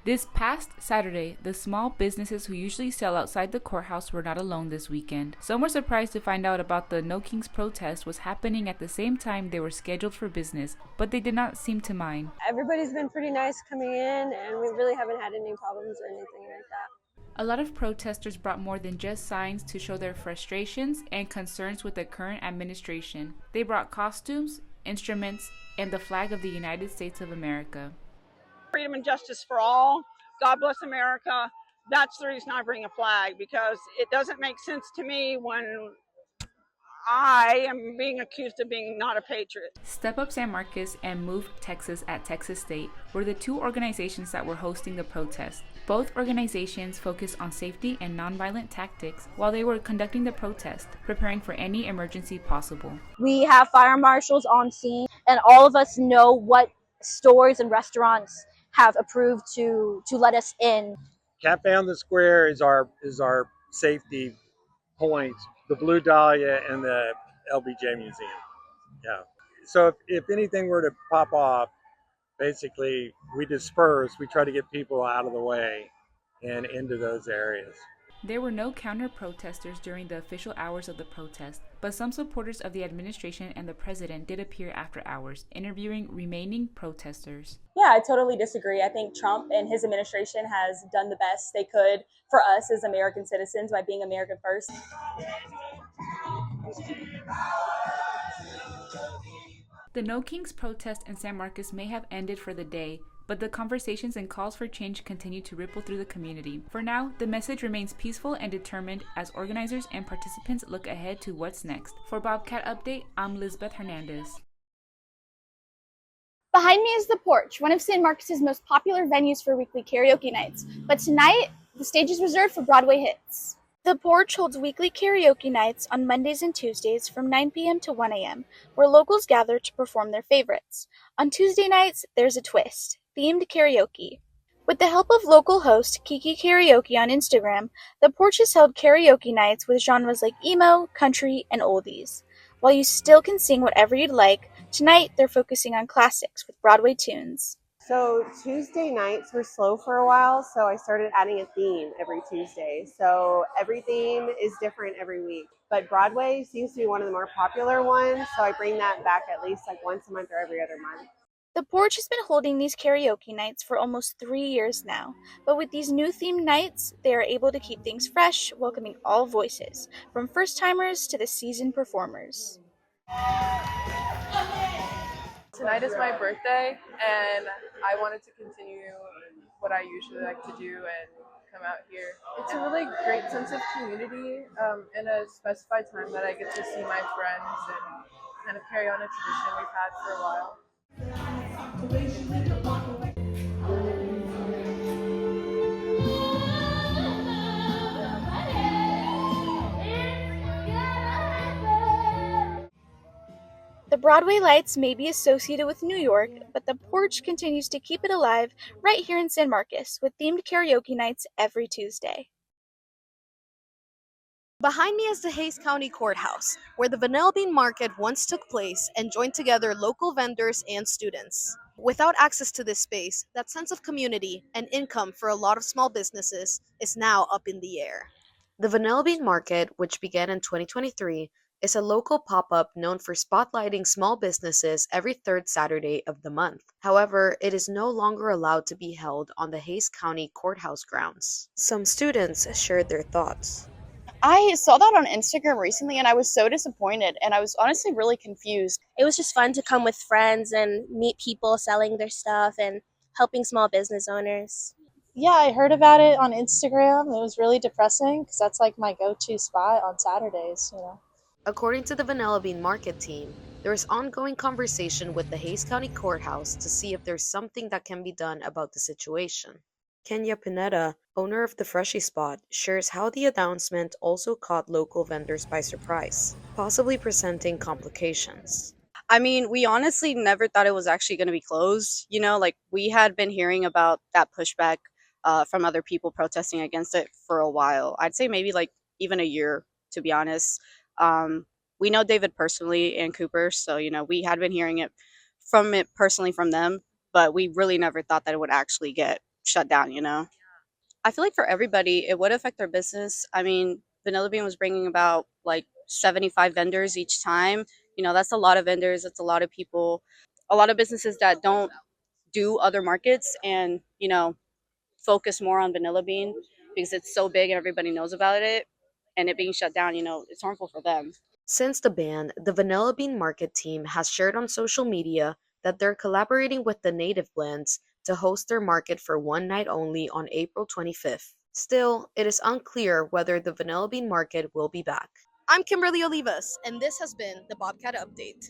This past Saturday, the small businesses who usually sell outside the courthouse were not alone this weekend. Some were surprised to find out about the No Kings protest was happening at the same time they were scheduled for business, but they did not seem to mind. Everybody's been pretty nice coming in, and we really haven't had any problems or anything like that. A lot of protesters brought more than just signs to show their frustrations and concerns with the current administration. They brought costumes, instruments, and the flag of the United States of America. Freedom and justice for all. God bless America. That's the reason I bring a flag, because it doesn't make sense to me when I am being accused of being not a patriot. Step Up San Marcos and Move Texas at Texas State were the two organizations that were hosting the protest. Both organizations focused on safety and nonviolent tactics while they were conducting the protest, preparing for any emergency possible. We have fire marshals on scene, and all of us know what stores and restaurants have approved to let us in. Cafe on the Square is our safety point. The Blue Dahlia and the LBJ Museum. Yeah. So if anything were to pop off, basically we disperse. We try to get people out of the way and into those areas. There were no counter-protesters during the official hours of the protest, but some supporters of the administration and the president did appear after hours, interviewing remaining protesters. Yeah, I totally disagree. I think Trump and his administration has done the best they could for us as American citizens by being American first. The No Kings protest in San Marcos may have ended for the day, but the conversations and calls for change continue to ripple through the community. For now, the message remains peaceful and determined as organizers and participants look ahead to what's next. For Bobcat Update, I'm Lisbeth Hernandez. Behind me is The Porch, one of San Marcos' most popular venues for weekly karaoke nights. But tonight, the stage is reserved for Broadway hits. The Porch holds weekly karaoke nights on Mondays and Tuesdays from 9 p.m. to 1 a.m., where locals gather to perform their favorites. On Tuesday nights, there's a twist, themed karaoke. With the help of local host Kiki Karaoke on Instagram, The Porch has held karaoke nights with genres like emo, country, and oldies. While you still can sing whatever you'd like, tonight they're focusing on classics with Broadway tunes. So Tuesday nights were slow for a while, so I started adding a theme every Tuesday. So every theme is different every week. But Broadway seems to be one of the more popular ones, so I bring that back at least like once a month or every other month. The Porch has been holding these karaoke nights for almost 3 years now, but with these new themed nights, they are able to keep things fresh, welcoming all voices, from first-timers to the seasoned performers. Tonight is my birthday, and I wanted to continue what I usually like to do and come out here. It's a really great sense of community in a specified time that I get to see my friends and kind of carry on a tradition we've had for a while. The Broadway lights may be associated with New York, but the Porch continues to keep it alive right here in San Marcos with themed karaoke nights every Tuesday. Behind me is the Hays County Courthouse, where the Vanilla Bean Market once took place and joined together local vendors and students. Without access to this space, that sense of community and income for a lot of small businesses is now up in the air. The Vanilla Bean Market, which began in 2023, is a local pop-up known for spotlighting small businesses every third Saturday of the month. However, it is no longer allowed to be held on the Hays County Courthouse grounds. Some students shared their thoughts. I saw that on Instagram recently and I was so disappointed and I was honestly really confused. It was just fun to come with friends and meet people selling their stuff and helping small business owners. Yeah, I heard about it on Instagram. It was really depressing because that's like my go-to spot on Saturdays, According to the Vanilla Bean Market team, there is ongoing conversation with the Hays County Courthouse to see if there's something that can be done about the situation. Kenya Pineda, owner of the Freshie Spot, shares how the announcement also caught local vendors by surprise, possibly presenting complications. I mean, we honestly never thought it was actually going to be closed. We had been hearing about that pushback from other people protesting against it for a while. I'd say maybe like even a year, to be honest. We know David personally and Cooper, so, we had been hearing it personally from them, but we really never thought that it would actually get shut down, you know? I feel like for everybody, it would affect their business. I mean, Vanilla Bean was bringing about like 75 vendors each time. You know, that's a lot of vendors, that's a lot of people, a lot of businesses that don't do other markets and, you know, focus more on Vanilla Bean because it's so big and everybody knows about it. And it being shut down, you know, it's harmful for them. Since the ban, the Vanilla Bean Market team has shared on social media that they're collaborating with the Native Blends to host their market for one night only on April 25th. Still, it is unclear whether the Vanilla Bean Market will be back. I'm Kimberly Olivas, and this has been the Bobcat Update.